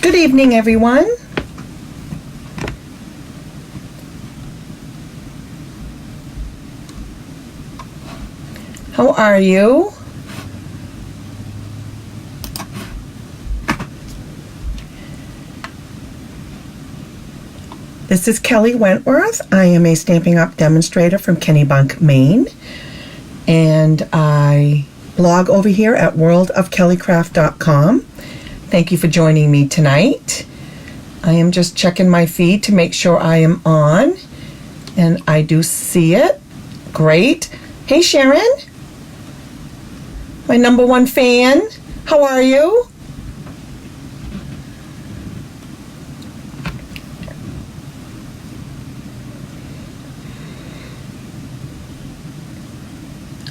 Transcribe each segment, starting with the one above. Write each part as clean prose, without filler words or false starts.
Good evening, everyone. How are you? This is Kelly Wentworth. I am a Stampin' Up! Demonstrator from Kennebunk, Maine. And I blog over here at worldofkellycraft.com. Thank you for joining me tonight. I am just checking my feed to make sure I am on. And I do see it. Great. Hey, Sharon. My number one fan. How are you?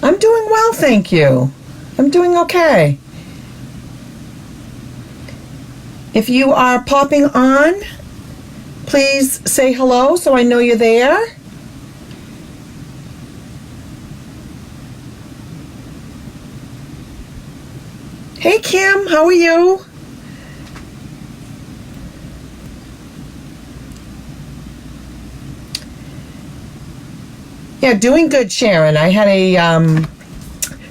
I'm doing well, thank you. I'm doing okay. If you are popping on, please say hello so I know you're there. Hey Kim, how are you? Yeah, doing good, Sharon. I had a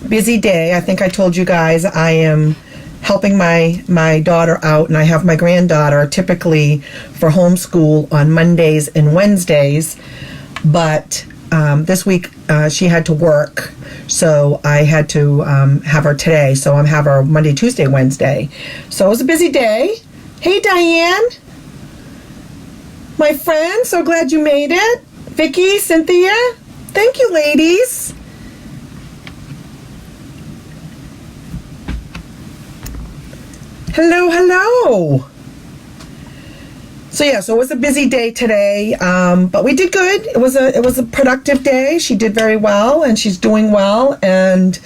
busy day. I think I told you guys I am helping my daughter out, and I have my granddaughter typically for homeschool on Mondays and Wednesdays, but this week she had to work, so I had to have her today. So I'm have her Monday, Tuesday, Wednesday. So it was a busy day. Hey, Diane, my friend, so glad you made it. Vicky, Cynthia, thank you, ladies. Hello, hello. So yeah, so it was a busy day today, but we did good. It was a productive day. She did very well, and she's doing well, and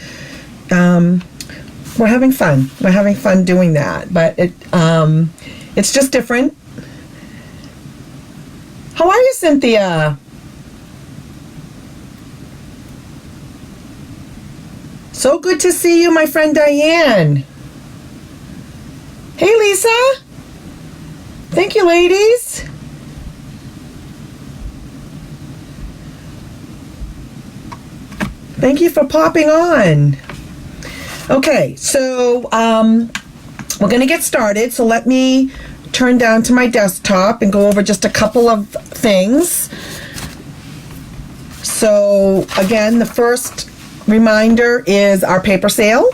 we're having fun. We're having fun doing that, but it's just different. How are you, Cynthia? So good to see you, my friend Diane. Hey, Lisa. Thank you, ladies. Thank you for popping on. Okay, so we're going to get started. So let me turn down to my desktop and go over just a couple of things. So again, the first reminder is our paper sale.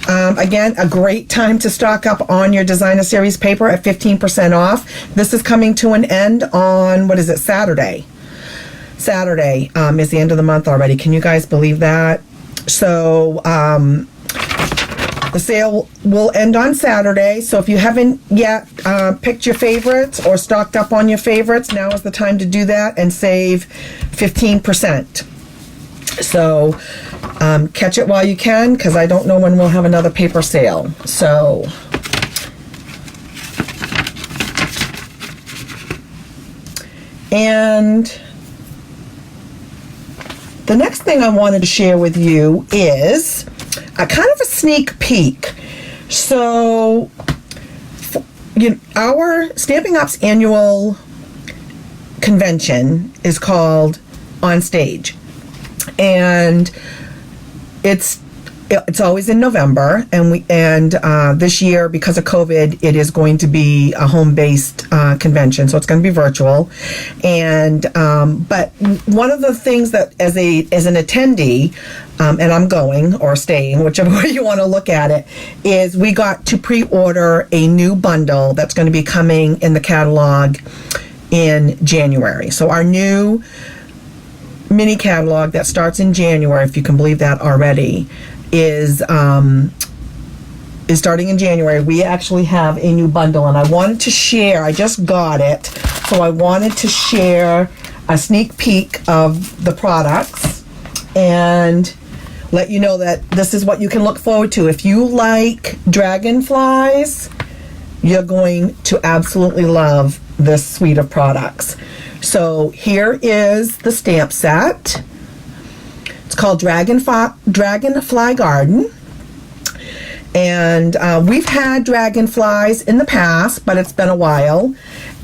Again, a great time to stock up on your designer series paper at 15% off. This is coming to an end on, what is it, Saturday. Saturday is the end of the month already. Can you guys believe that? So the sale will end on Saturday. So if you haven't yet picked your favorites or stocked up on your favorites, now is the time to do that and save 15%. So catch it while you can, because I don't know when we'll have another paper sale. So and the next thing I wanted to share with you is a kind of a sneak peek. So our Stampin' Up's annual convention is called On Stage. And it's always in November, and this year, because of COVID, it is going to be a home-based convention, so it's going to be virtual. And but one of the things that as an attendee, and I'm going or staying, whichever way you want to look at it, is we got to pre-order a new bundle that's going to be coming in the catalog in January. So our new mini catalog that starts in January, if you can believe that already, is starting in January. We actually have a new bundle, and I wanted to share. I just got it, so I wanted to share a sneak peek of the products and let you know that this is what you can look forward to. If you like dragonflies, you're going to absolutely love this suite of products. So here is the stamp set. It's called Dragonfly Garden. And we've had dragonflies in the past, but it's been a while.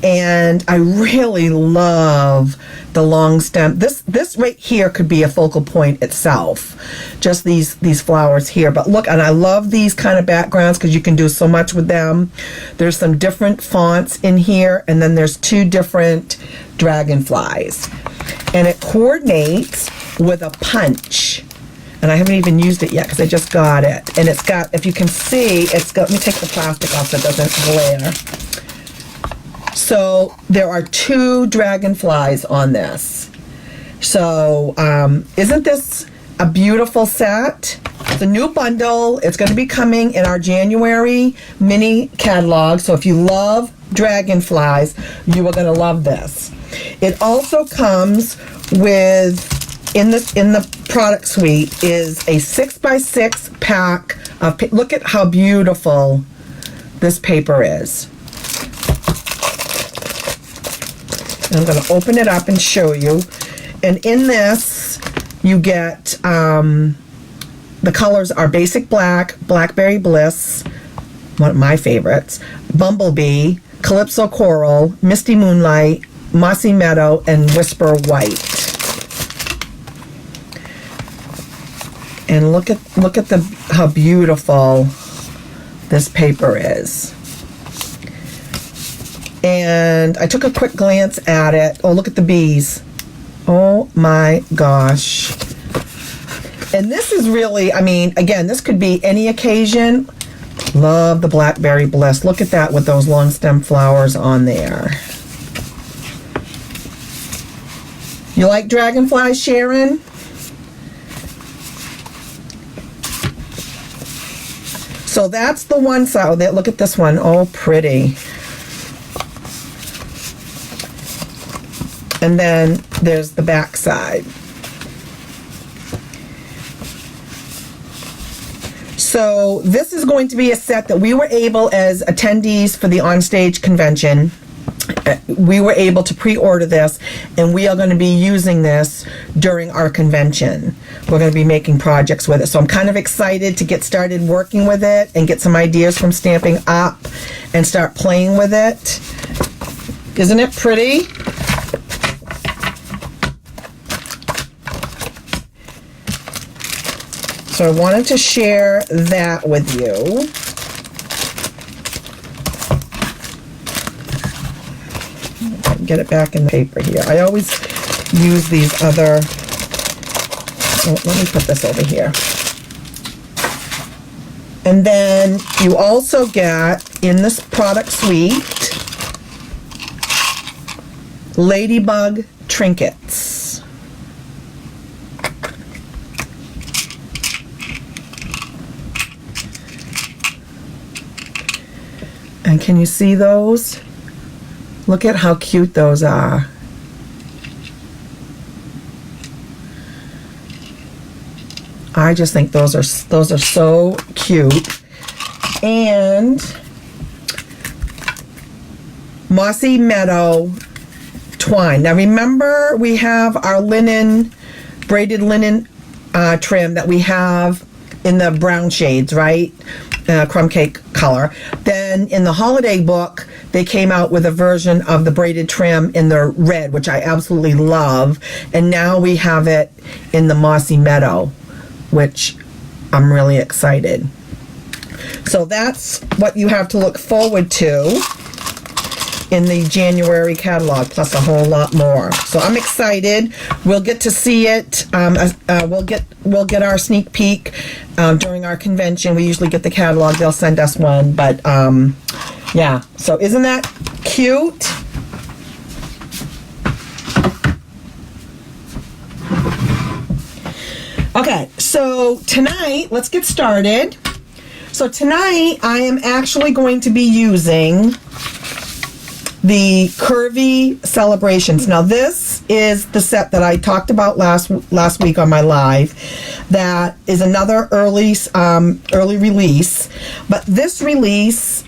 And I really love the long stem. This right here could be a focal point itself. Just these flowers here. But look, and I love these kind of backgrounds because you can do so much with them. There's some different fonts in here, and then there's 2 different dragonflies. And it coordinates with a punch. And I haven't even used it yet because I just got it. And it's got, if you can see, it's got, let me take the plastic off so it doesn't glare. So there are 2 dragonflies on this. So isn't this a beautiful set? It's a new bundle. It's going to be coming in our January mini catalog. So if you love dragonflies, you are going to love this. It also comes with, in the product suite, is a 6x6 pack of, look at how beautiful this paper is. I'm going to open it up and show you. And in this, you get, the colors are Basic Black, Blackberry Bliss, one of my favorites, Bumblebee, Calypso Coral, Misty Moonlight, Mossy Meadow, and Whisper White. And look at how beautiful this paper is. And I took a quick glance at it. Oh, look at the bees. Oh my gosh. And this is really, I mean, again, this could be any occasion. Love the Blackberry Bliss. Look at that with those long stem flowers on there. You like dragonflies, Sharon? So that's the one side. Look at this one. Oh, pretty. And then there's the back side. So this is going to be a set that we were able, as attendees for the Onstage convention, we were able to pre-order this, and we are going to be using this during our convention. We're going to be making projects with it. So I'm kind of excited to get started working with it and get some ideas from Stamping Up and start playing with it. Isn't it pretty? So I wanted to share that with you. Get it back in the paper here. I always use these other, oh, let me put this over here. And then you also get, in this product suite, Ladybug Trinkets. And can you see those? Look at how cute those are. I just think those are so cute. And Mossy Meadow twine. Now remember, we have our linen, braided linen trim that we have in the brown shades, right? Crumb cake color. Then in the holiday book, they came out with a version of the braided trim in the red, which I absolutely love. And now we have it in the Mossy Meadow, which I'm really excited. So that's what you have to look forward to in the January catalog, plus a whole lot more. So I'm excited. We'll get to see it. We'll get our sneak peek during our convention. We usually get the catalog. They'll send us one. But yeah. So isn't that cute? Okay. So tonight, let's get started. So tonight, I am actually going to be using the Curvy Celebrations. Now this is the set that I talked about last week on my live. That is another early release. But this release,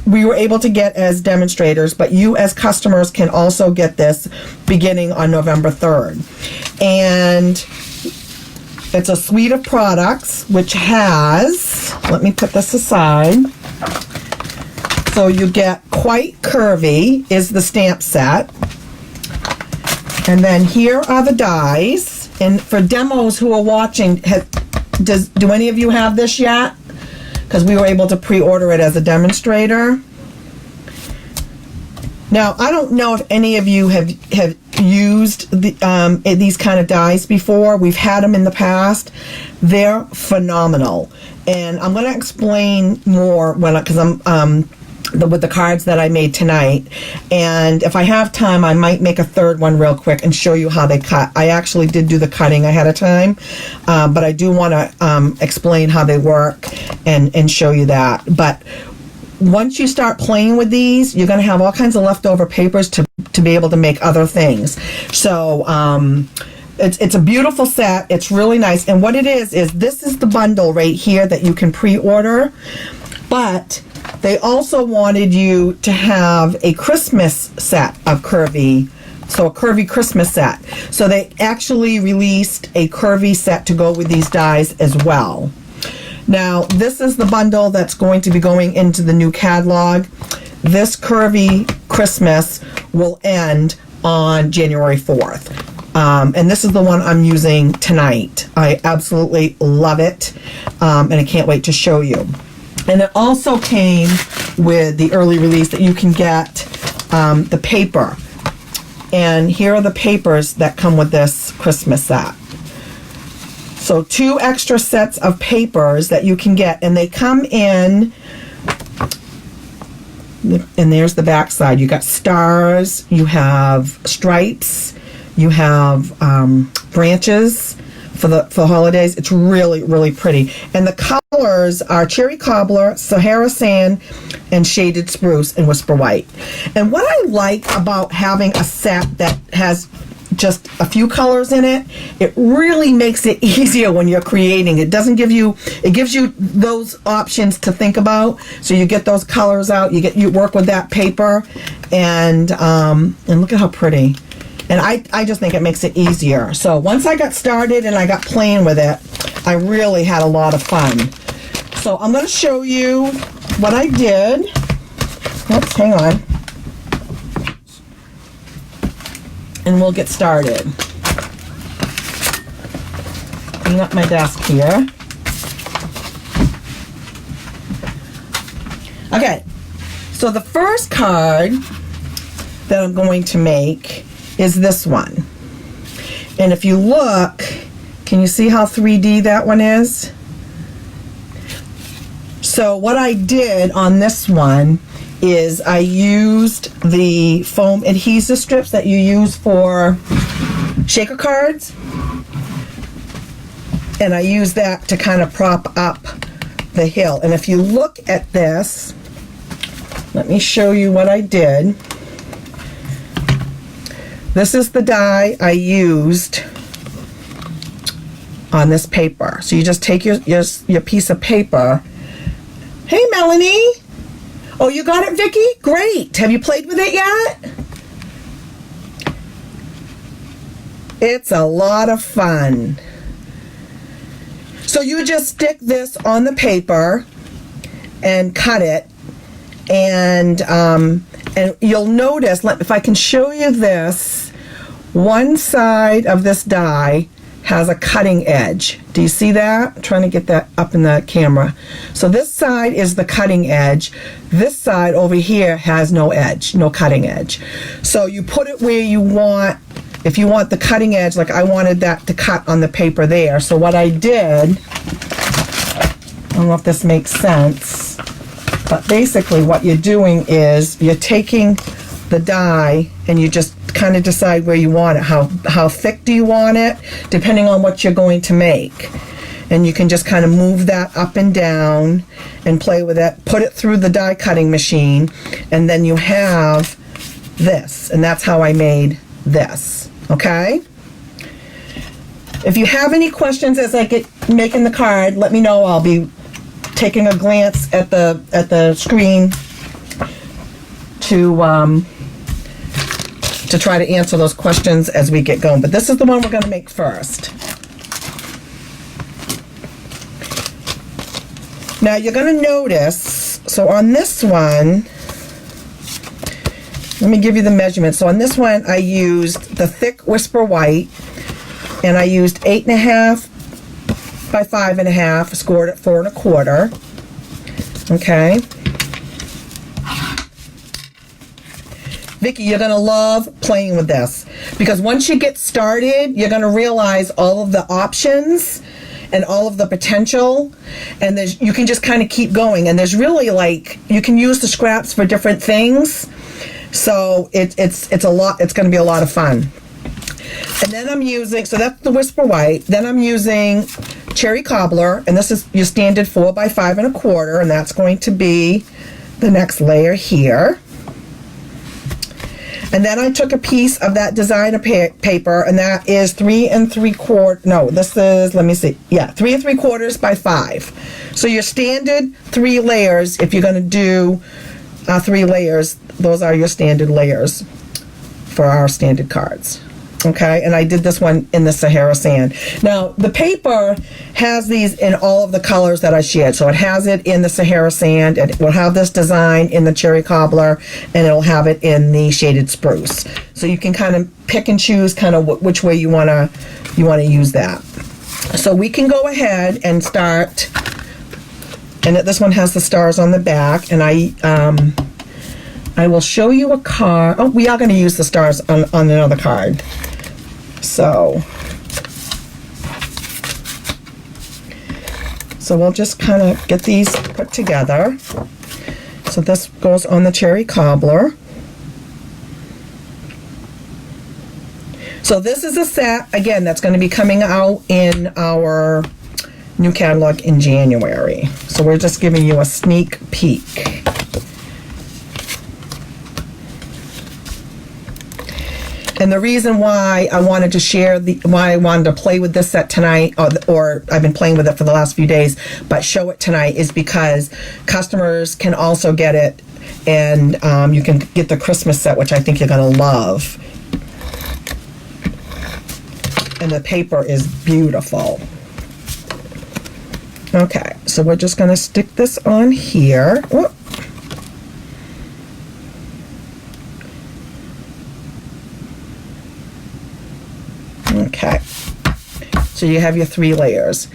we were able to get as demonstrators, but you as customers can also get this beginning on November 3rd. And It's a suite of products which has, let me put this aside. So you get Quite Curvy is the stamp set. And then here are the dies. And for demos who are watching, do any of you have this yet? Because we were able to pre-order it as a demonstrator. Now, I don't know if any of you have used these kind of dies before. We've had them in the past. They're phenomenal. And I'm going to explain more because I'm with the cards that I made tonight. And if I have time, I might make a third one real quick and show you how they cut. I actually did do the cutting ahead of time, but I do want to explain how they work and show you that. But once you start playing with these, you're going to have all kinds of leftover papers to be able to make other things. So it's a beautiful set. It's really nice. And what it is this is the bundle right here that you can pre-order. But they also wanted you to have a Christmas set of Curvy. So a Curvy Christmas set. So they actually released a Curvy set to go with these dies as well. Now, this is the bundle that's going to be going into the new catalog. This Curvy Christmas will end on January 4th. And this is the one I'm using tonight. I absolutely love it, and I can't wait to show you. And it also came with the early release that you can get the paper. And here are the papers that come with this Christmas set. So 2 extra sets of papers that you can get, and they come in, and there's the back side. You got stars, you have stripes, you have branches for the holidays. It's really, really pretty. And the colors are Cherry Cobbler, Sahara Sand, and Shaded Spruce and Whisper White. And what I like about having a set that has just a few colors in it, it really makes it easier when you're creating. It doesn't give you, it gives you those options to think about. So you get those colors out, you work with that paper, and look at how pretty. And I just think it makes it easier. So once I got started and I got playing with it, I really had a lot of fun. So I'm going to show you what I did. Oops, hang on. And we'll get started. Clean up my desk here. Okay, so the first card that I'm going to make is this one. And if you look, can you see how 3D that one is? So what I did on this one is I used the foam adhesive strips that you use for shaker cards, and I used that to kind of prop up the hill. And if you look at this, let me show you what I did. This is the die I used on this paper. So you just take your piece of paper. Hey, Melanie. Oh, you got it, Vicki? Great. Have you played with it yet? It's a lot of fun. So you just stick this on the paper and cut it, and you'll notice, if I can show you this, one side of this die has a cutting edge. Do you see that? I'm trying to get that up in the camera. So this side is the cutting edge. This side over here has no edge, no cutting edge. So you put it where you want. If you want the cutting edge, like I wanted that to cut on the paper there. So what I did, I don't know if this makes sense, but basically what you're doing is you're taking the die and you just kind of decide where you want it. How thick do you want it, depending on what you're going to make. And you can just kind of move that up and down and play with it, put it through the die cutting machine, and then you have this. And that's how I made this. Okay? If you have any questions as I get making the card, let me know. I'll be taking a glance at the screen to try to answer those questions as we get going. But this is the one we're going to make first. Now you're going to notice, so on this one, let me give you the measurement. So on this one, I used the thick Whisper White, and I used 8.5 by 5.5, scored at 4 1/4. Okay. Vicki, you're going to love playing with this, because once you get started, you're going to realize all of the options and all of the potential, and you can just kind of keep going. And there's really, like, you can use the scraps for different things. So it's a lot. It's going to be a lot of fun. And then I'm using, so that's the Whisper White. Then I'm using Cherry Cobbler, and this is your standard 4 by 5 1/4, and that's going to be the next layer here. And then I took a piece of that designer paper, and that is 3 3/4. No, this is, let me see. Yeah, 3 3/4 by 5. So your standard 3 layers, if you're going to do 3 layers, those are your standard layers for our standard cards. Okay, and I did this one in the Sahara Sand. Now, the paper has these in all of the colors that I shared. So it has it in the Sahara Sand, and it will have this design in the Cherry Cobbler, and it'll have it in the Shaded Spruce. So you can kind of pick and choose kind of which way you want to use that. So we can go ahead and start, and this one has the stars on the back, and I will show you a card. Oh, we are going to use the stars on another card. So we'll just kind of get these put together. So this goes on the Cherry Cobbler. So this is a set, again, that's going to be coming out in our new catalog in January. So we're just giving you a sneak peek. And the reason why I wanted to share why I wanted to play with this set tonight, or I've been playing with it for the last few days, but show it tonight, is because customers can also get it, and you can get the Christmas set, which I think you're going to love. And the paper is beautiful. Okay, so we're just going to stick this on here. Whoop. Okay, so you have your 3 layers.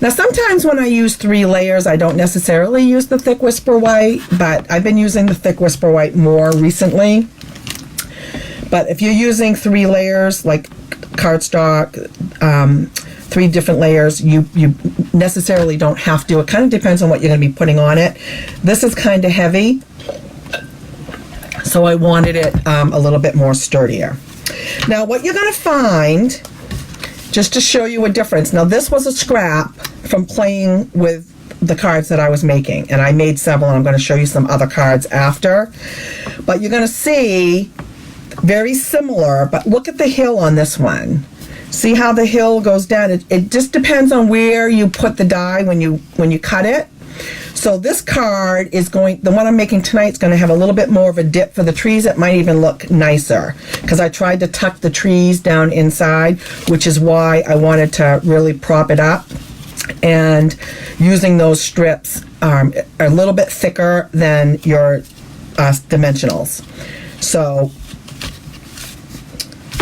Now sometimes when I use 3 layers, I don't necessarily use the thick Whisper White, but I've been using the thick Whisper White more recently. But if you're using 3 layers, like cardstock, 3 different layers, you necessarily don't have to. It kind of depends on what you're going to be putting on it. This is kind of heavy, so I wanted it a little bit more sturdier. Now what you're going to find, just to show you a difference, now this was a scrap from playing with the cards that I was making, and I made several, and I'm going to show you some other cards after. But you're going to see very similar, but look at the hill on this one. See how the hill goes down? It just depends on where you put the die when you cut it. So this card is the one I'm making tonight is going to have a little bit more of a dip for the trees. It might even look nicer, because I tried to tuck the trees down inside, which is why I wanted to really prop it up. And using those strips are a little bit thicker than your dimensionals. So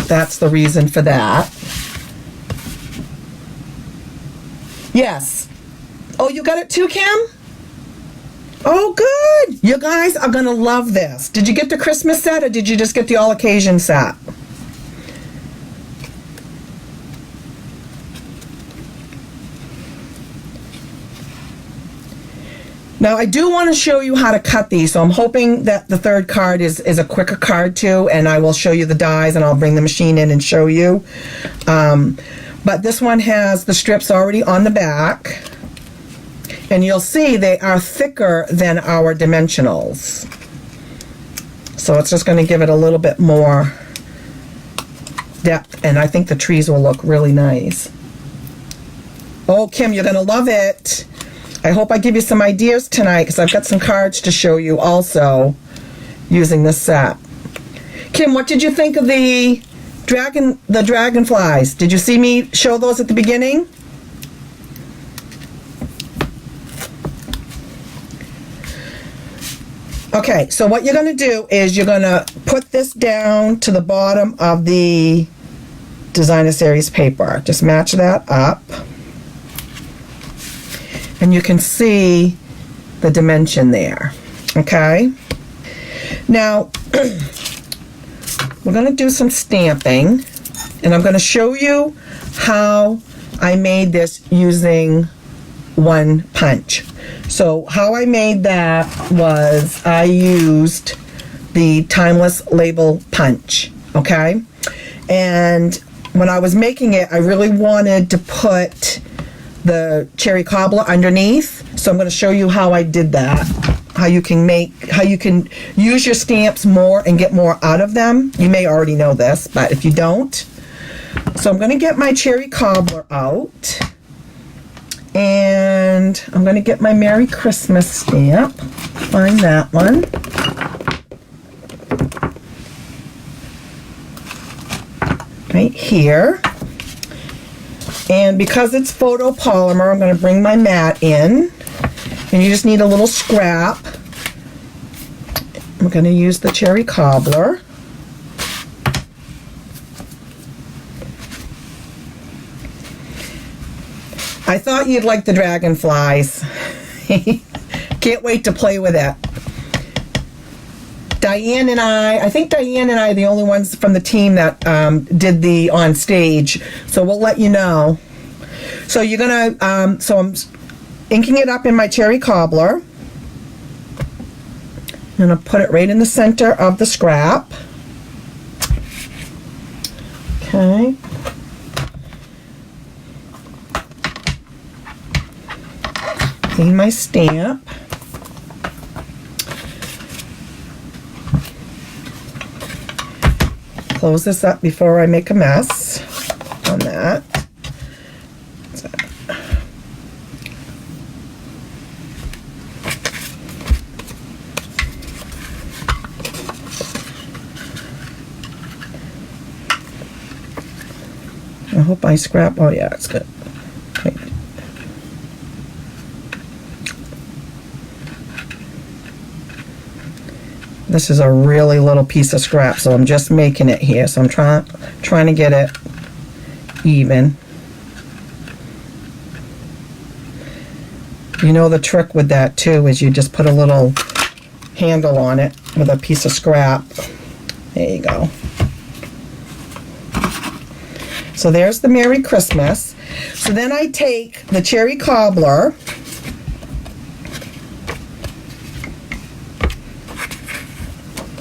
that's the reason for that. Yes. Oh, you got it too, Kim? Oh, good. You guys are going to love this. Did you get the Christmas set, or did you just get the all occasion set? Now, I do want to show you how to cut these, so I'm hoping that the third card is a quicker card too, and I will show you the dies, and I'll bring the machine in and show you. But this one has the strips already on the back, and you'll see they are thicker than our dimensionals. So it's just going to give it a little bit more depth, and I think the trees will look really nice. Oh, Kim, you're going to love it. I hope I give you some ideas tonight, because I've got some cards to show you also using this set. Kim, what did you think of the dragonflies? Did you see me show those at the beginning? Okay, so what you're going to do is you're going to put this down to the bottom of the designer series paper. Just match that up. And you can see the dimension there. Okay? Now, we're going to do some stamping, and I'm going to show you how I made this using one punch. So how I made that was I used the Timeless Label Punch, okay? And when I was making it, I really wanted to put the cherry cobbler underneath. So I'm going to show you how I did that. How you can use your stamps more and get more out of them. You may already know this, but if you don't. So I'm going to get my cherry cobbler out. And I'm going to get my Merry Christmas stamp. Find that one. Right here. And because it's photopolymer, I'm going to bring my mat in. And you just need a little scrap. I'm going to use the cherry cobbler. I thought you'd like the dragonflies. Can't wait to play with it. Diane and I think Diane and I are the only ones from the team that did the on stage. So we'll let you know. So you're gonna, so I'm inking it up in my cherry cobbler. I'm gonna put it right in the center of the scrap. Okay. Clean my stamp. Close this up before I make a mess on that. I hope I scrap. Oh yeah, it's good. Wait. This is a really little piece of scrap, so I'm just making it here. So I'm trying to get it even. You know the trick with that too is you just put a little handle on it with a piece of scrap. There you go. So there's the Merry Christmas. So then I take the cherry cobbler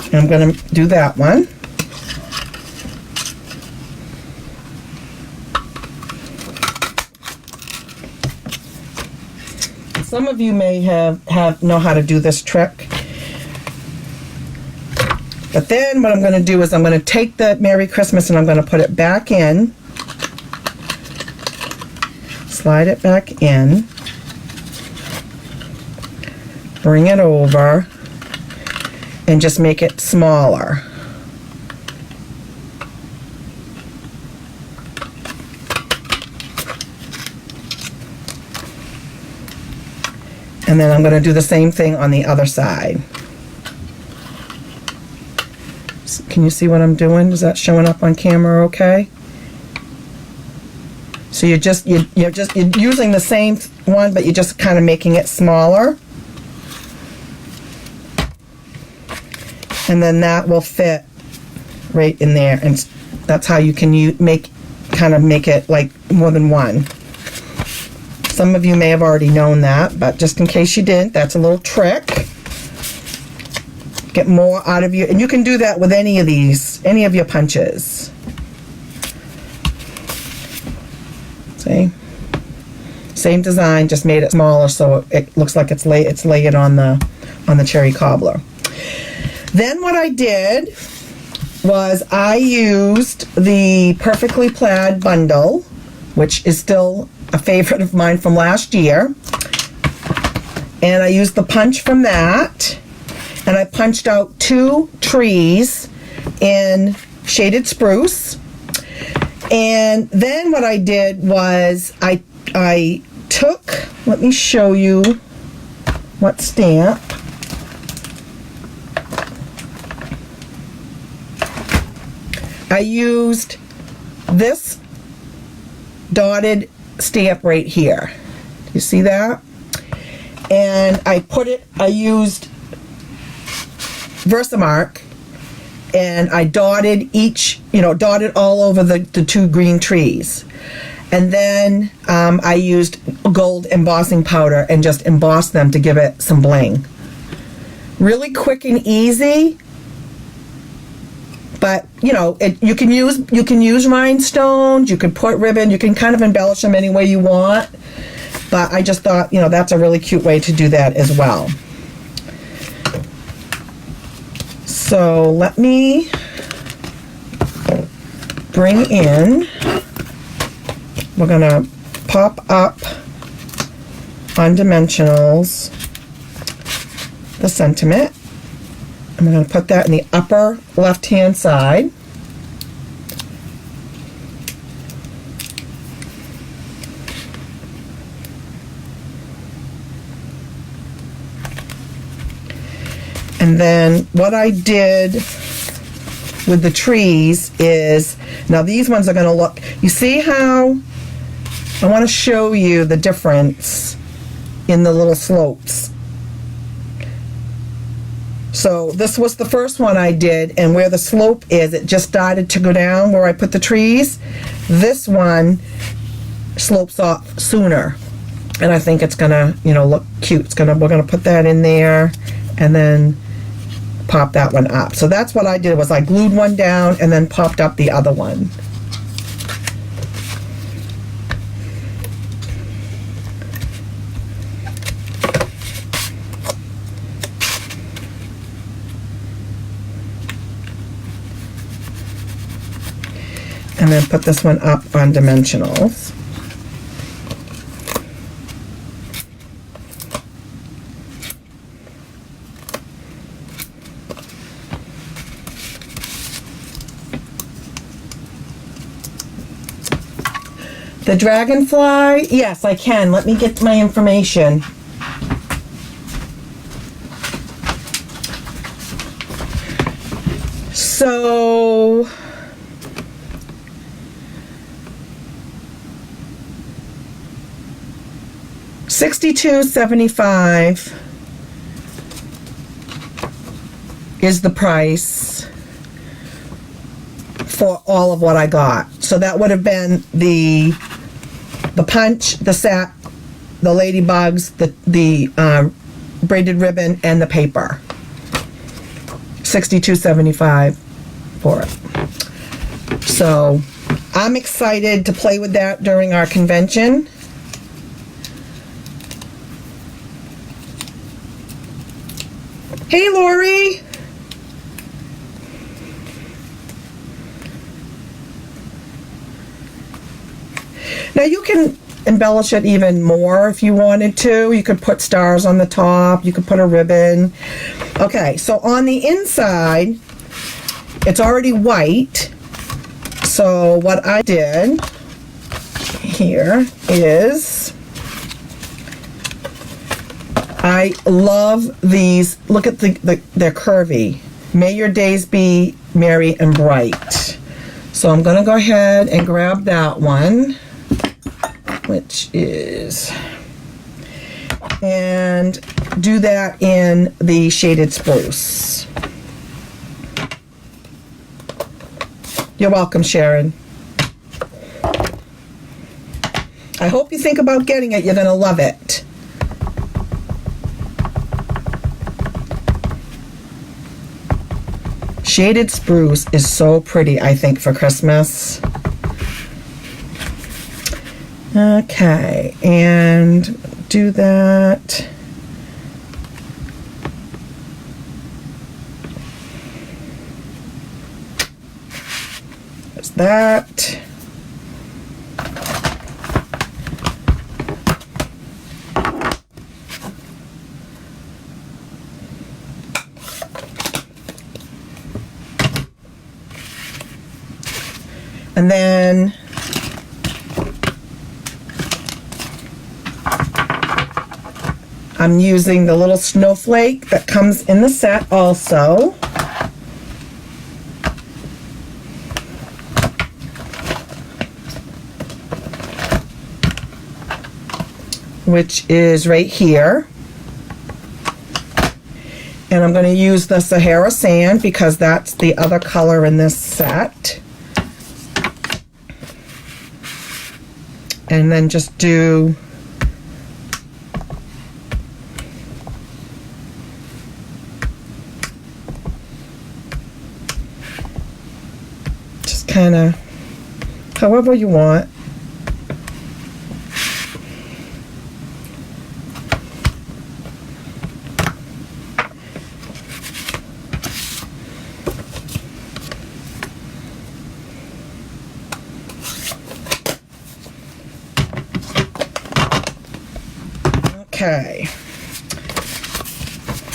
and I'm going to do that one. Some of you may know how to do this trick. But then what I'm going to do is I'm going to take the Merry Christmas and I'm going to put it back in. Slide it back in. Bring it over. And just make it smaller. And then I'm going to do the same thing on the other side. Can you see what I'm doing? Is that showing up on camera okay? So you're using the same one, but you're just kind of making it smaller. And then that will fit right in there, and that's how you can make it like more than one. Some of you may have already known that, but just in case you didn't, that's a little trick. Get more out of you, and you can do that with any of these, any of your punches. See? Same design, just made it smaller so it looks like it's laid on the cherry cobbler. Then what I did was I used the Perfectly Plaid bundle, which is still a favorite of mine from last year. And I used the punch from that. And I punched out 2 trees in shaded spruce. And then what I did was I took, let me show you what stamp. I used this dotted stamp right here. You see that? And I used Versamark, and I dotted dotted all over the two green trees. And then I used gold embossing powder and just embossed them to give it some bling. Really quick and easy, but you can use rhinestones, you can put ribbon, you can kind of embellish them any way you want. But I just thought, that's a really cute way to do that as well. So let me bring in, we're going to pop up on dimensionals the sentiment. I'm going to put that in the upper left-hand side. And then what I did with the trees is, now these ones are going to look, you see how, I want to show you the difference in the little slopes. So this was the first one I did, and where the slope is, it just started to go down where I put the trees. This one slopes off sooner, and I think it's gonna, look cute. We're gonna put that in there, and then pop that one up. So that's what I did, was I glued one down and then popped up the other one. And then put this one up on dimensionals. The dragonfly, yes, I can. Let me get my information. So, $62.75 is the price for all of what I got. So that would have been the punch, the set, the ladybugs, the braided ribbon, and the paper. $62.75 for it. So I'm excited to play with that during our convention. Hey, Lori. Now you can embellish it even more if you wanted to. You could put stars on the top. You could put a ribbon. Okay, so on the inside, it's already white. So what I did here is, I love these. Look at they're curvy. May your days be merry and bright. So I'm going to go ahead and grab that one, which is, and do that in the shaded spruce. You're welcome, Sharon. I hope you think about getting it. You're going to love it. Shaded spruce is so pretty, I think, for Christmas. Okay, and do that. There's that. And then I'm using the little snowflake that comes in the set also. which is right here. And I'm going to use the Sahara Sand because that's the other color in this set. And then just do just kind of however you want. Okay,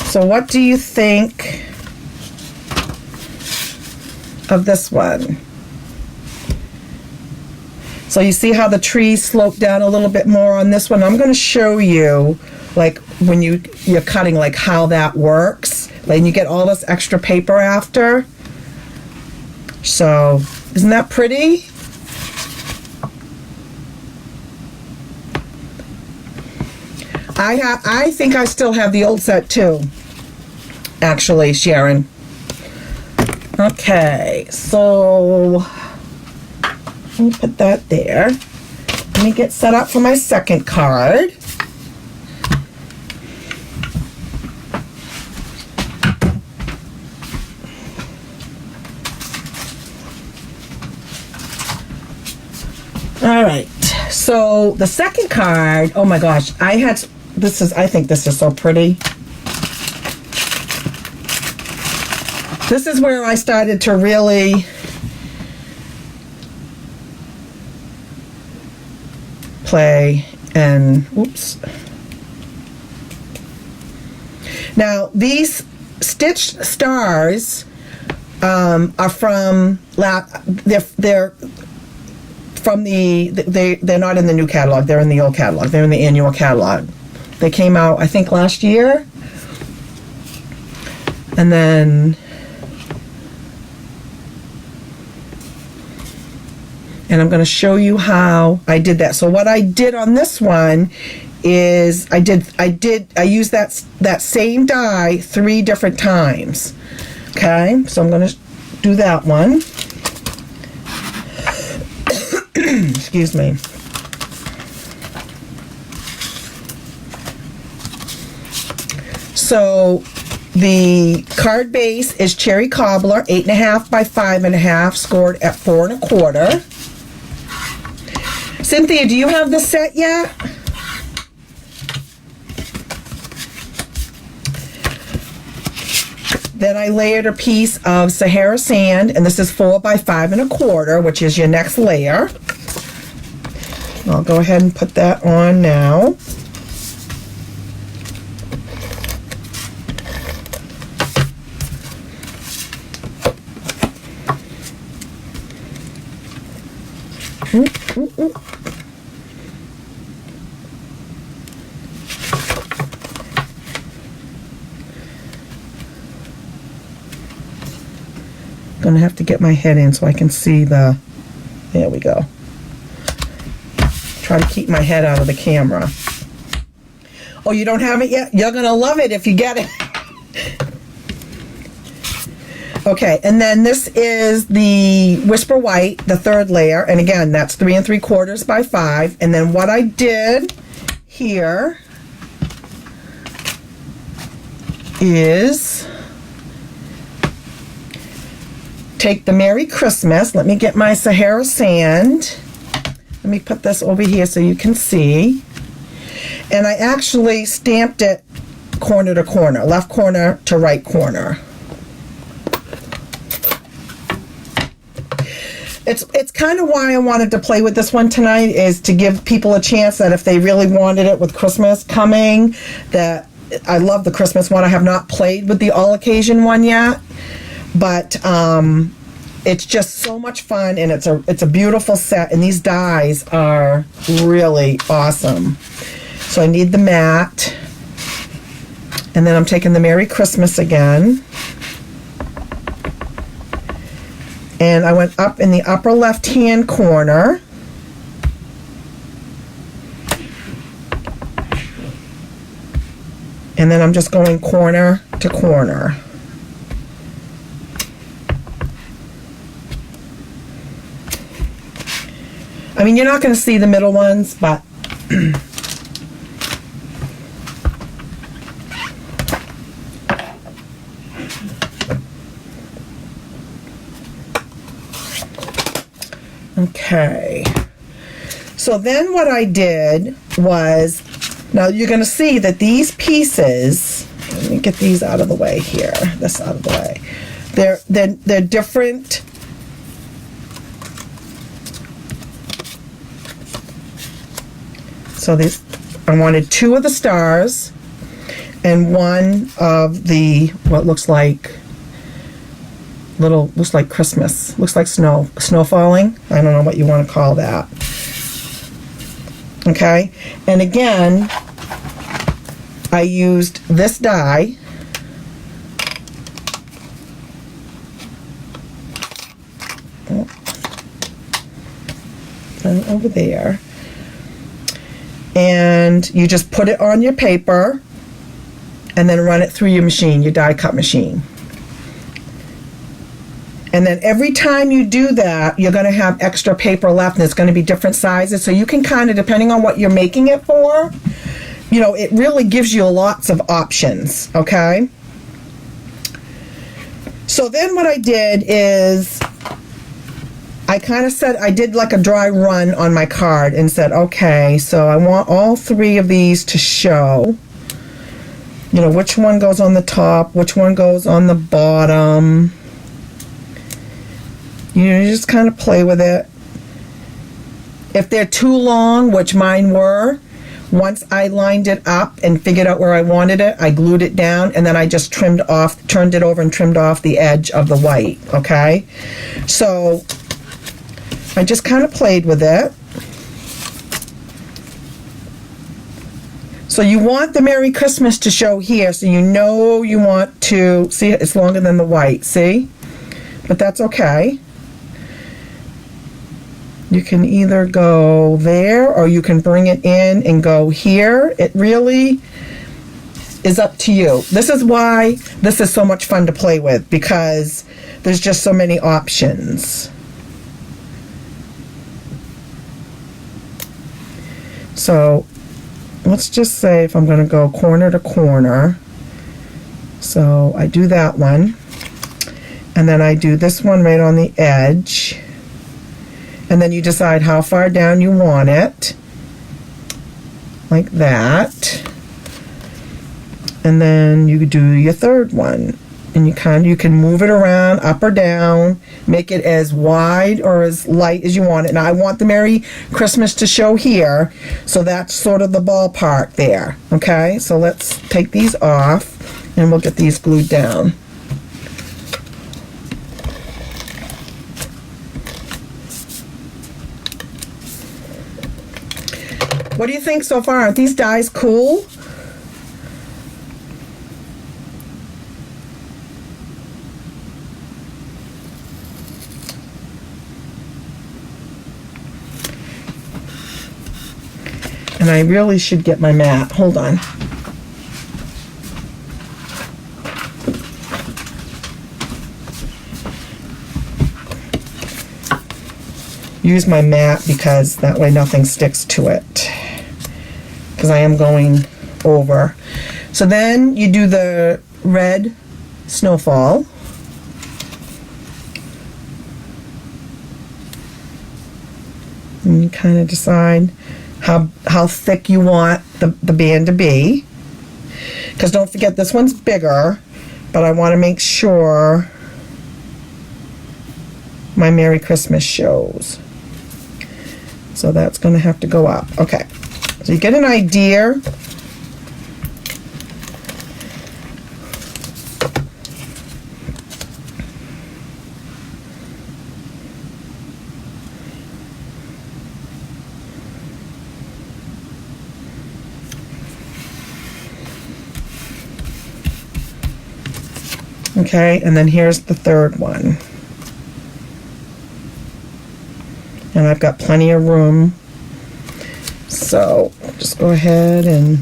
so what do you think of this one? So you see how the trees slope down a little bit more on this one? I'm going to show you, like, when you're cutting, like, how that works. Like, you get all this extra paper after. So, isn't that pretty? I think I still have the old set too, actually, Sharon. Okay, so let me put that there. Let me get set up for my second card. All right, so the second card, oh my gosh, I think this is so pretty. This is where I started to really play and, whoops. Now, these stitched stars are from, they're not in the new catalog, they're in the old catalog, they're in the annual catalog. They came out, I think, last year. And then, and I'm going to show you how I did that. So what I did on this one is I used that same die 3 different times. Okay, so I'm going to do that one. Excuse me. So the card base is Cherry Cobbler, 8.5 by 5.5, scored at 4 1/4. Cynthia, do you have the set yet? Then I layered a piece of Sahara Sand, and this is 4 by 5 1/4, which is your next layer. I'll go ahead and put that on now. Gonna have to get my head in so I can see the, there we go. Try to keep my head out of the camera. Oh, you don't have it yet? You're gonna love it if you get it. Okay, and then this is the Whisper White, the 3rd layer, and again, that's 3 3/4 by 5. And then what I did here is take the Merry Christmas. Let me get my Sahara Sand. Let me put this over here so you can see. And I actually stamped it corner to corner, left corner to right corner. It's kind of why I wanted to play with this one tonight, is to give people a chance that if they really wanted it with Christmas coming, that I love the Christmas one. I have not played with the all occasion one yet, but it's just so much fun, and it's a beautiful set, and these dies are really awesome. So I need the mat, and then I'm taking the Merry Christmas again. And I went up in the upper left-hand corner. And then I'm just going corner to corner. I mean, you're not going to see the middle ones, but okay. So then what I did was, now you're going to see that these pieces, let me get these out of the way here, this out of the way. They're different. So these, I wanted 2 of the stars and 1 of the, what looks like looks like Christmas, looks like snow falling. I don't know what you want to call that. Okay, and again, I used this die. Over there. And you just put it on your paper and then run it through your machine, your die cut machine. And then every time you do that, you're going to have extra paper left, and it's going to be different sizes. So you can kind of, depending on what you're making it for, you know, it really gives you lots of options, okay? So then what I did is I kind of said, I did like a dry run on my card and said, okay, so I want all 3 of these to show, you know, which one goes on the top, which one goes on the bottom. You know, you just kind of play with it. If they're too long, which mine were, once I lined it up and figured out where I wanted it, I glued it down, and then I just turned it over and trimmed off the edge of the white, okay? So I just kind of played with it. So you want the Merry Christmas to show here, so you know you want to, see, it's longer than the white, see? But that's okay. You can either go there or you can bring it in and go here. It really is up to you. This is why this is so much fun to play with, because there's just so many options. So let's just say if I'm going to go corner to corner, so I do that one, and then I do this one right on the edge, and then you decide how far down you want it, like that, and then you do your third one, and you can move it around up or down, make it as wide or as light as you want it. Now I want the Merry Christmas to show here, so that's sort of the ballpark there. Okay, so let's take these off and we'll get these glued down. What do you think so far? Aren't these dies cool? And I really should get my mat. Hold on. Use my mat because that way nothing sticks to it, because I am going over. So then you do the red snowfall. And you kind of decide how thick you want the band to be, because don't forget this one's bigger, but I want to make sure my Merry Christmas shows. So that's going to have to go up. Okay, so you get an idea. Okay, and then here's the third one. And I've got plenty of room, so just go ahead and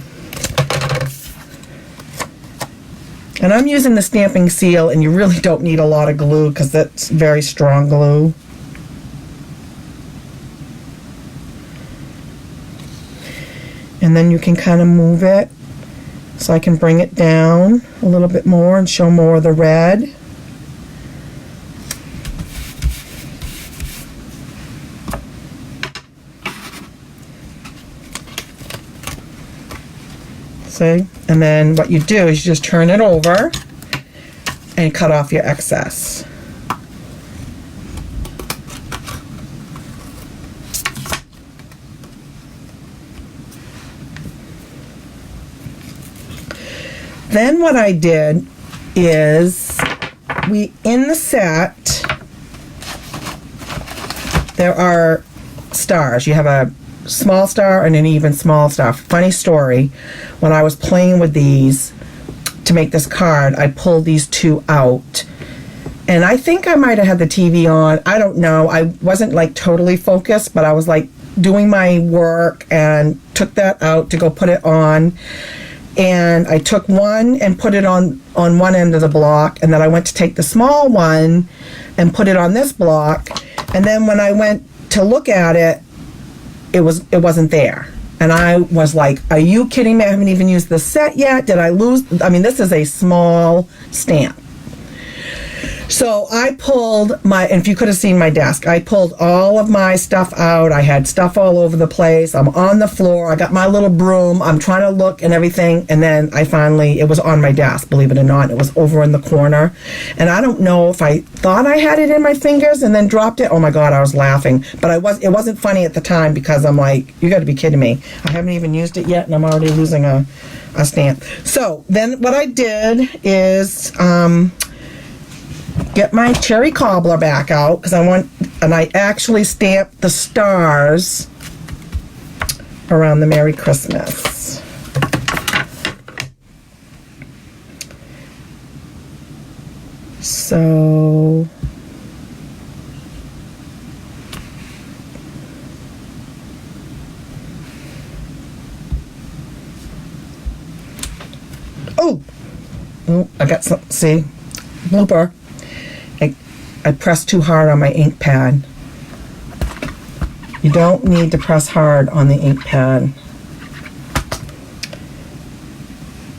And I'm using the stamping seal, and you really don't need a lot of glue because that's very strong glue. And then you can kind of move it so I can bring it down a little bit more and show more of the red. See? And then what you do is you just turn it over and cut off your excess. Then what I did is, in the set, there are stars. You have a small star and an even small star. Funny story, when I was playing with these to make this card, I pulled these two out. And I think I might have had the TV on. I don't know. I wasn't like totally focused, but I was like doing my work and took that out to go put it on. And I took one and put it on one end of the block, and then I went to take the small one and put it on this block. And then when I went to look at it, it wasn't there. And I was like, are you kidding me? I haven't even used the set yet. Did I lose? I mean, this is a small stamp. So I pulled and if you could have seen my desk, I pulled all of my stuff out. I had stuff all over the place. I'm on the floor. I got my little broom. I'm trying to look and everything. And then it was on my desk, believe it or not. It was over in the corner. And I don't know if I thought I had it in my fingers and then dropped it. Oh my God, I was laughing. But it wasn't funny at the time because I'm like, you got to be kidding me. I haven't even used it yet and I'm already losing a stamp. So then what I did is, get my cherry cobbler back out because I actually stamped the stars around the Merry Christmas. So oh, I got some, see, blooper. I pressed too hard on my ink pad. You don't need to press hard on the ink pad.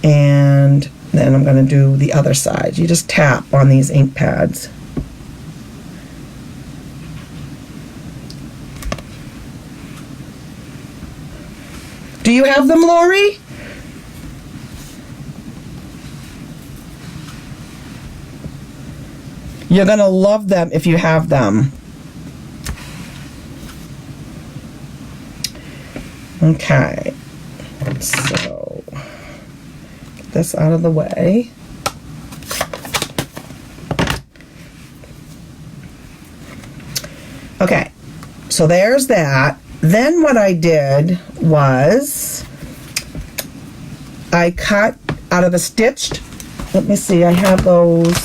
And then I'm going to do the other side. You just tap on these ink pads. Do you have them, Lori? You're going to love them if you have them. Okay. So, get this out of the way. Okay. So there's that. Then what I did was I cut out of the stitched. Let me see. I have those.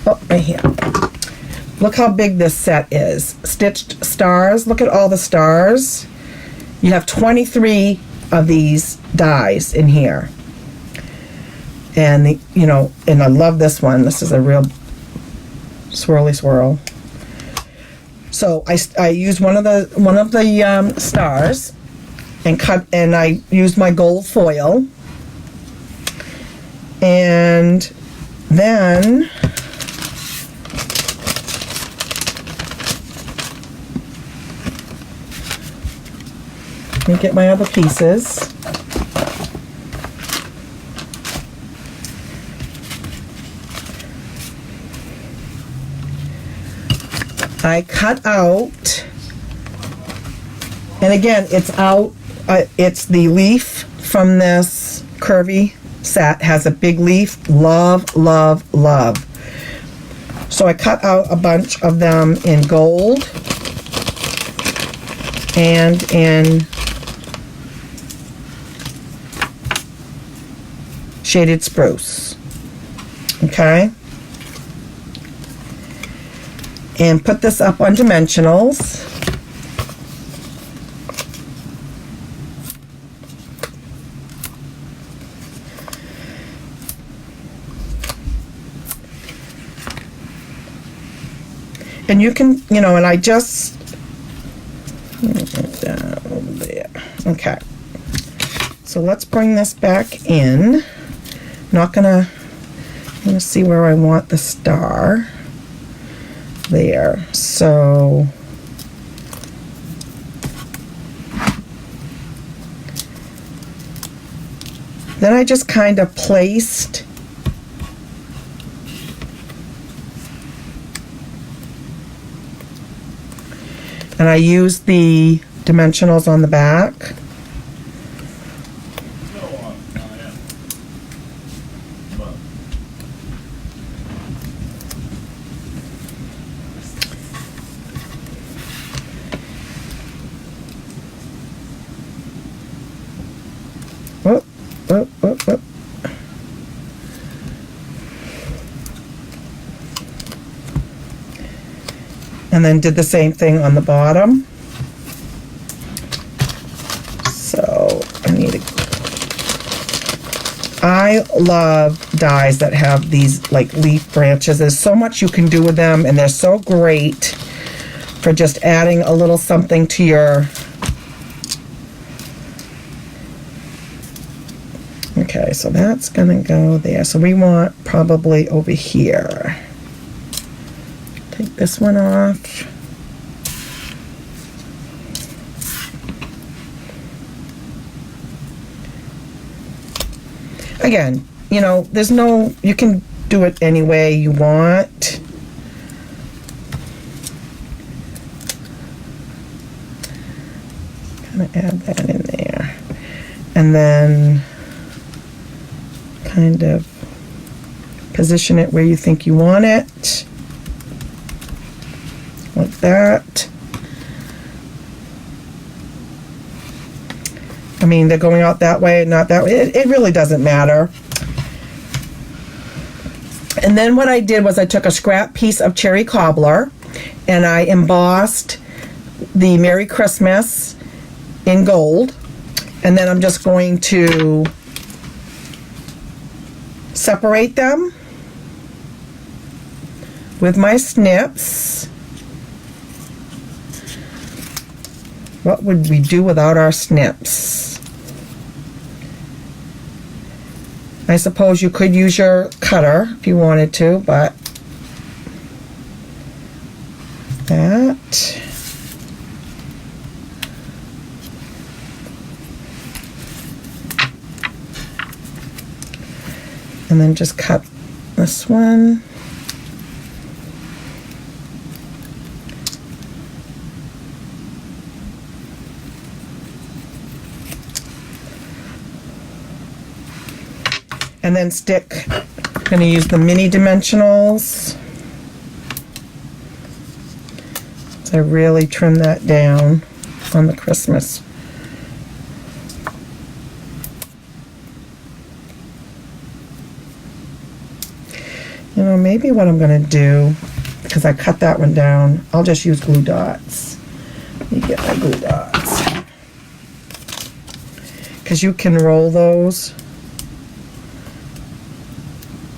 Oh, right here. Look how big this set is. Stitched stars. Look at all the stars. You have 23 of these dies in here. And, and I love this one. This is a real swirly swirl. So I used one of the stars and cut, and I used my gold foil. And then let me get my other pieces. I cut out, and again, it's out, it's the leaf from this Curvy set, has a big leaf, love, love, love. So I cut out a bunch of them in gold and in shaded spruce. Okay? And put this up on dimensionals. And you can, you know, and I just, down over there. Okay. So let's bring this back in. I'm gonna see where I want the star. There. So then I just kind of placed and I used the dimensionals on the back. Whoop, whoop, whoop, whoop. And then did the same thing on the bottom. So I love dies that have these like leaf branches. There's so much you can do with them, and they're so great for just adding a little something to your. Okay, so that's gonna go there. So we want probably over here. Take this one off. Again, you know, there's no, you can do it any way you want. Kind of add that in there. And then kind of position it where you think you want it. Like that. I mean, they're going out that way, not that way. It really doesn't matter. And then what I did was I took a scrap piece of cherry cobbler and I embossed the Merry Christmas in gold. And then I'm just going to separate them with my snips. What would we do without our snips? I suppose you could use your cutter if you wanted to, but that. And then just cut this one. And then stick, I'm going to use the mini dimensionals. So I really trim that down on the Christmas. You know, maybe what I'm going to do, because I cut that one down, I'll just use glue dots. Let me get my glue dots. Because you can roll those.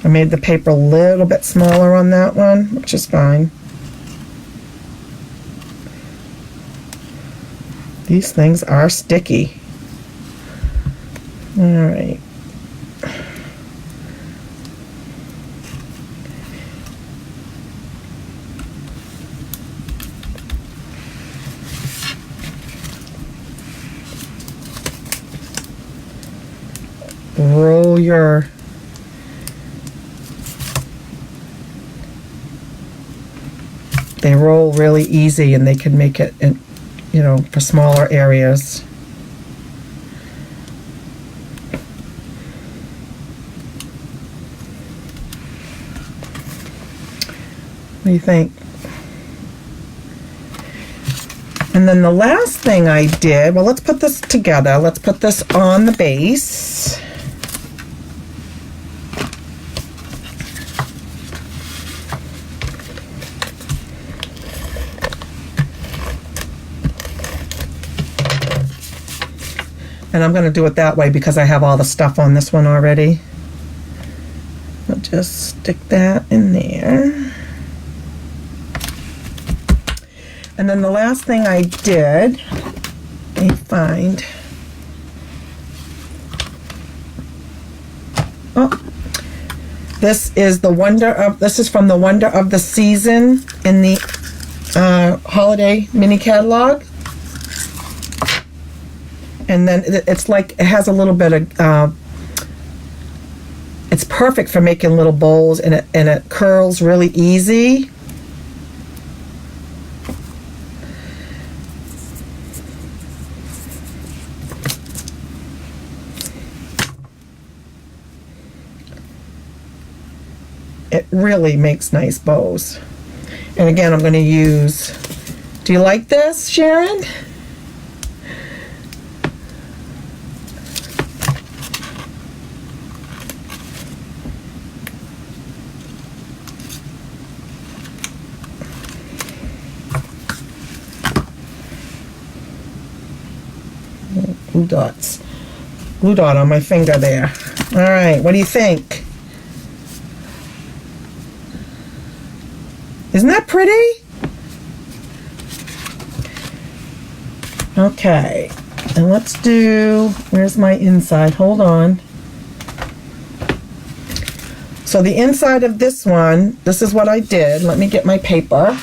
I made the paper a little bit smaller on that one, which is fine. These things are sticky. All right. Roll your they roll really easy, and they can make it in, you know, for smaller areas. What do you think? And then the last thing I did, well, let's put this together. Let's put this on the base. And I'm going to do it that way because I have all the stuff on this one already. I'll just stick that in there. And then the last thing I did, let me find. Oh, this is from the Wonder of the Season in the holiday mini catalog. And then it's like, it has a little bit of, it's perfect for making little bowls, and it curls really easy. It really makes nice bows. And again, I'm going to use, do you like this, Sharon? Glue dot on my finger there. All right, what do you think? Isn't that pretty? Okay, and let's do, where's my inside? Hold on. So the inside of this one, this is what I did. Let me get my paper.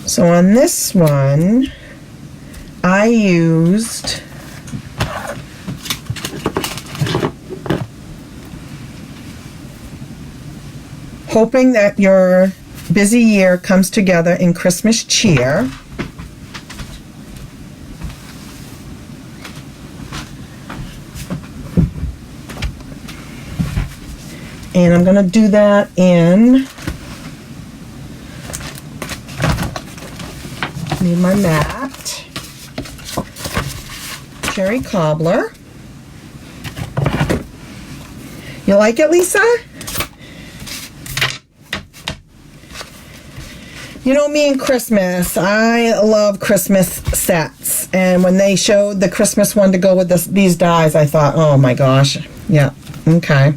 So on this one, I used hoping that your busy year comes together in Christmas cheer. And I'm going to do that in, need my mat, cherry cobbler. You like it, Lisa? You know me and Christmas. I love Christmas sets. And when they showed the Christmas one to go with these dies, I thought, oh my gosh. Yeah, okay.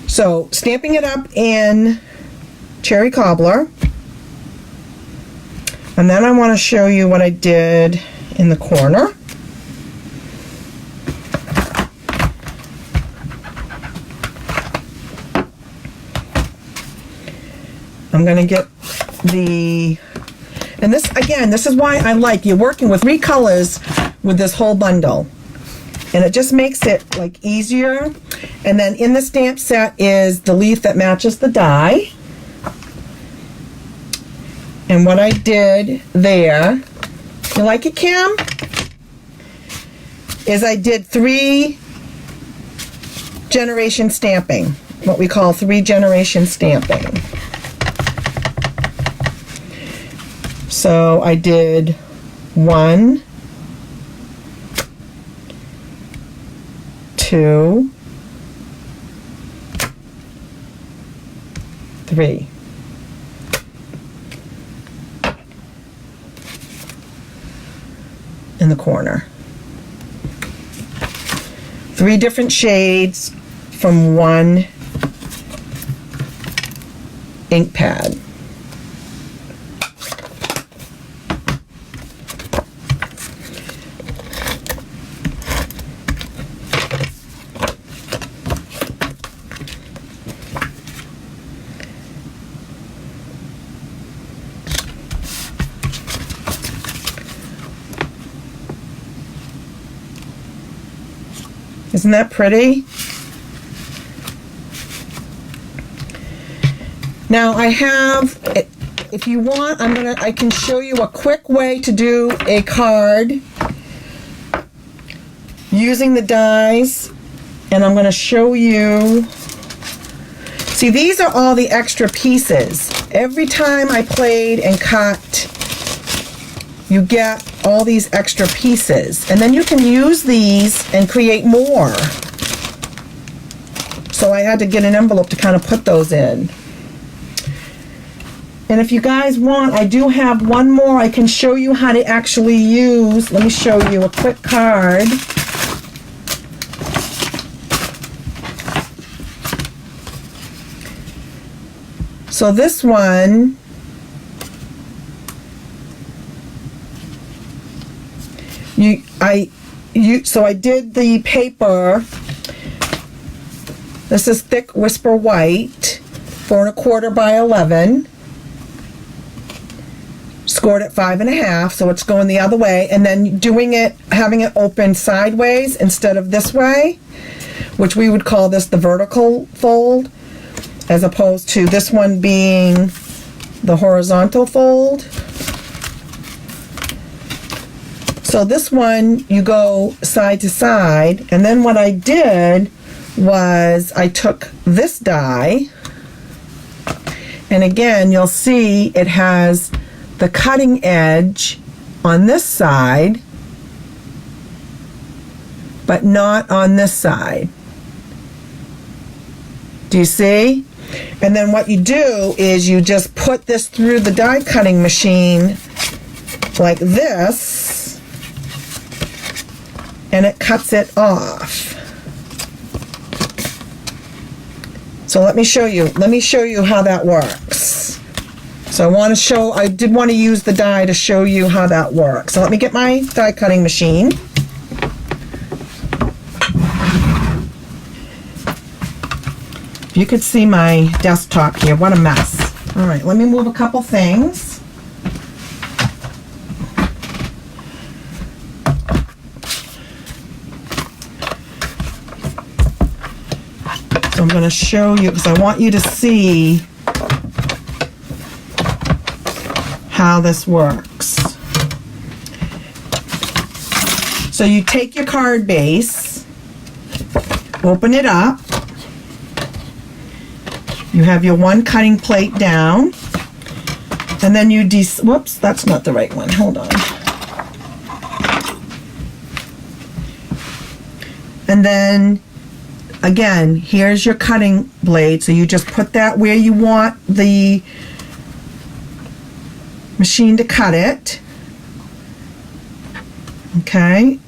So, stamping it up in cherry cobbler. And then I want to show you what I did in the corner. I'm going to get the, and this, again, this is why I like, you're working with 3 colors with this whole bundle. And it just makes it like easier. And then in the stamp set is the leaf that matches the die. And what I did there, you like it, Kim? Is I did 3 generation stamping, what we call 3 generation stamping. So I did 1, 2, 3. In the corner. 3 different shades from 1 ink pad. Isn't that pretty? Now I have, if you want, I can show you a quick way to do a card using the dies, and I'm going to show you. See, these are all the extra pieces. Every time I played and cut you get all these extra pieces. And then you can use these and create more. So I had to get an envelope to kind of put those in. And if you guys want, I do have one more I can show you how to actually use. Let me show you a quick card. So this one, so I did the paper. This is thick Whisper White, 4 1/4 by 11. Scored at 5 1/2, so it's going the other way, and then doing it, having it open sideways instead of this way, which we would call this the vertical fold, as opposed to this one being the horizontal fold. So this one, you go side to side, and then what I did was I took this die, and again, you'll see it has the cutting edge on this side, but not on this side. Do you see? And then what you do is you just put this through the die cutting machine like this, and it cuts it off. So let me show you how that works. So I did want to use the die to show you how that works. So let me get my die cutting machine. If you could see my desktop here, what a mess. All right, let me move a couple things. So I'm going to show you, because I want you to see how this works. So you take your card base, open it up. You have your one cutting plate down, and then you whoops, that's not the right one. Hold on. And then again, here's your cutting blade. So you just put that where you want the machine to cut it. Okay.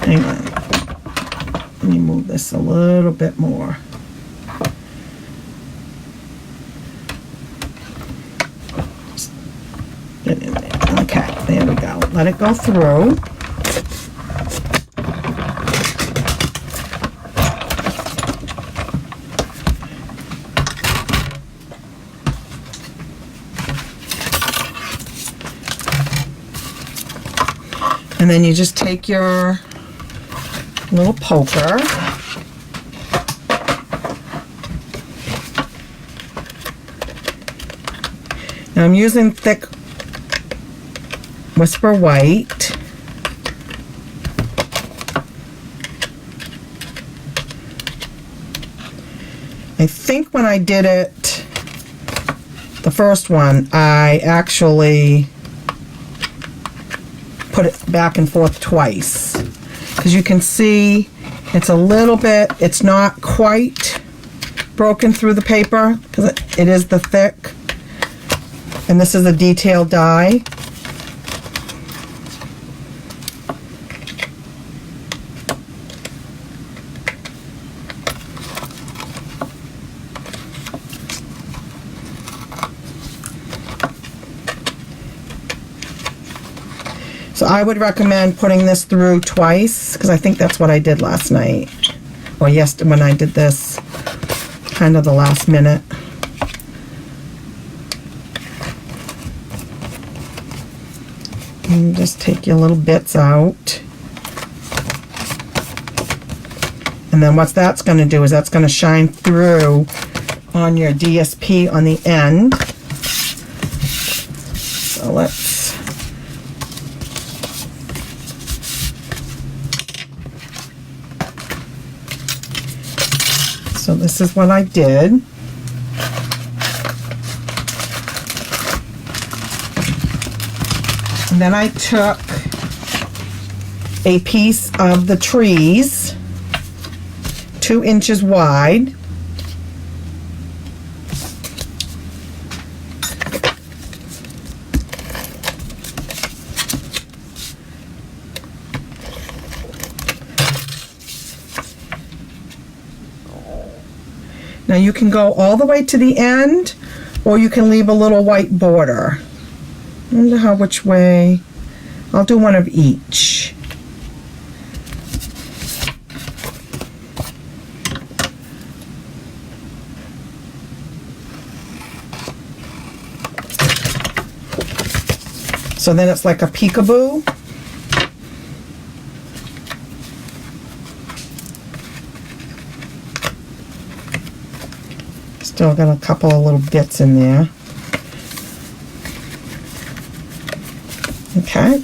Hang on. Let me move this a little bit more. Get in there. Okay, there we go. Let it go through. And then you just take your little poker. Now I'm using thick Whisper White. I think when I did it, the first one, I actually put it back and forth twice, because you can see it's a little bit, it's not quite broken through the paper, because it is the thick, and this is a detailed die. So I would recommend putting this through twice, because I think that's what I did last night, or yesterday when I did this, kind of the last minute. And just take your little bits out. And then what that's going to do is that's going to shine through on your DSP on the end. So let's this is what I did. And then I took a piece of the trees, 2 inches wide. Now you can go all the way to the end, or you can leave a little white border. I wonder which way. I'll do one of each. So then it's like a peekaboo. Still got a couple of little bits in there. Okay.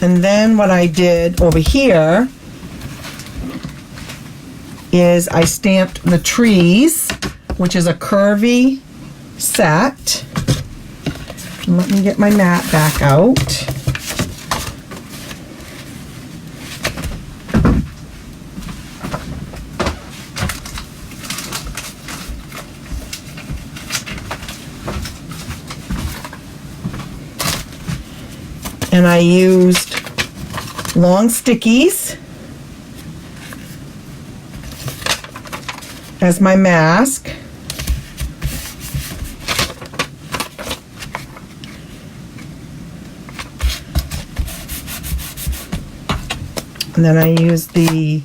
And then what I did over here is I stamped the trees, which is a curvy set. And let me get my mat back out. And I used long stickies as my mask. And then I used the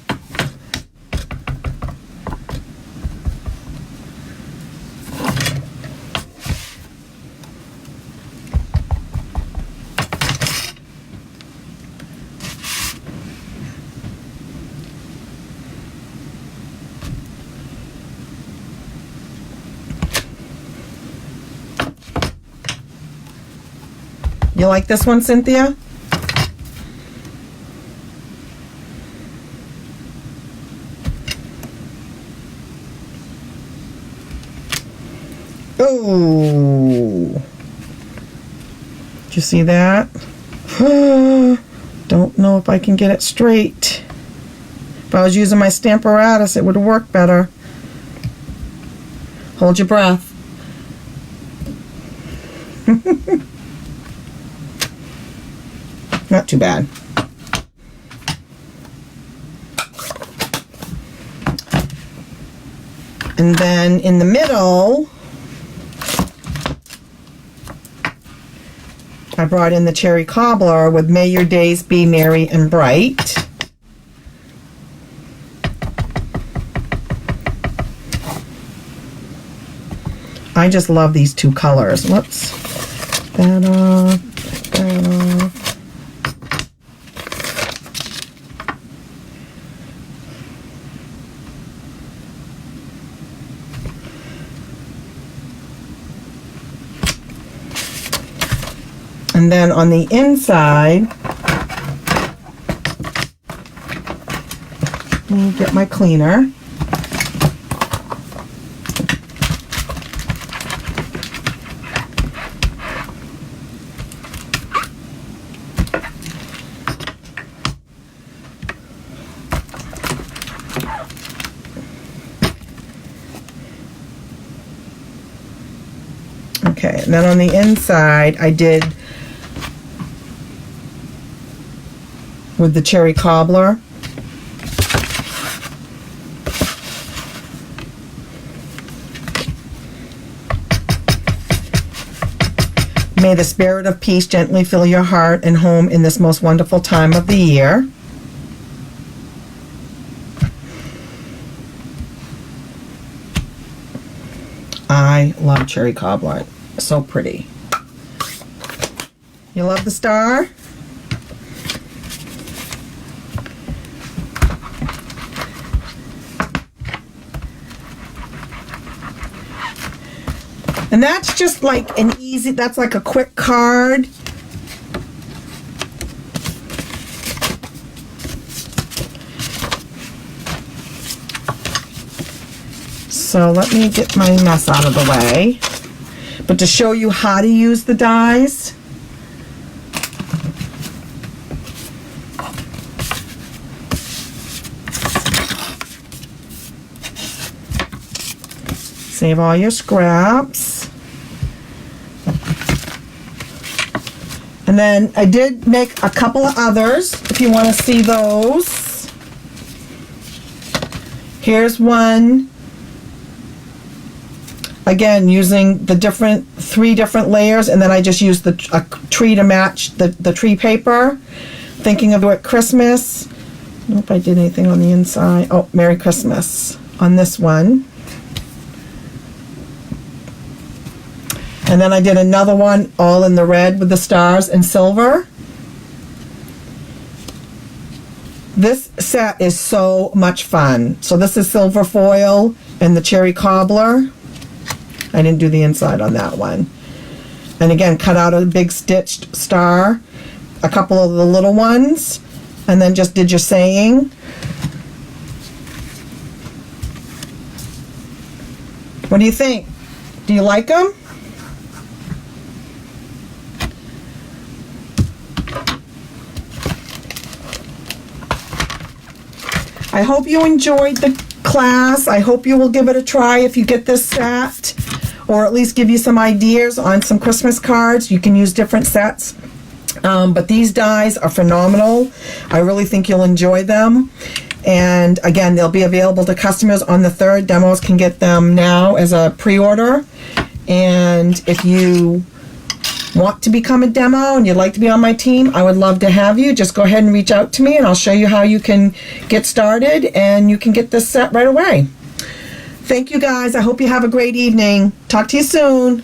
You like this one, Cynthia? Oh, did you see that? Don't know if I can get it straight. If I was using my Stamparatus, it would have worked better. Hold your breath. Not too bad. And then in the middle, I brought in the cherry cobbler with "May your days be merry and bright." I just love these two colors. Whoops. That off. That off. And then on the inside, let me get my cleaner. Okay, and then on the inside, I did with the cherry cobbler. May the spirit of peace gently fill your heart and home in this most wonderful time of the year. I love cherry cobbler. So pretty. You love the star? And that's just like an easy, that's like a quick card. So let me get my mess out of the way. But to show you how to use the dies, save all your scraps. And then I did make a couple of others if you want to see those. Here's one. Again, using the three different layers, and then I just used a tree to match the tree paper. Thinking of it Christmas. I don't know if I did anything on the inside. Oh, Merry Christmas on this one. And then I did another one all in the red with the stars and silver. This set is so much fun. So this is silver foil and the cherry cobbler. I didn't do the inside on that one. And again, cut out a big stitched star, a couple of the little ones, and then just did your saying. What do you think? Do you like them? I hope you enjoyed the class. I hope you will give it a try if you get this set, or at least give you some ideas on some Christmas cards. You can use different sets, but these dies are phenomenal. I really think you'll enjoy them. And again, they'll be available to customers on the 3rd. Demos can get them now as a pre-order. And if you want to become a demo and you'd like to be on my team, I would love to have you. Just go ahead and reach out to me and I'll show you how you can get started and you can get this set right away. Thank you guys. I hope you have a great evening. Talk to you soon.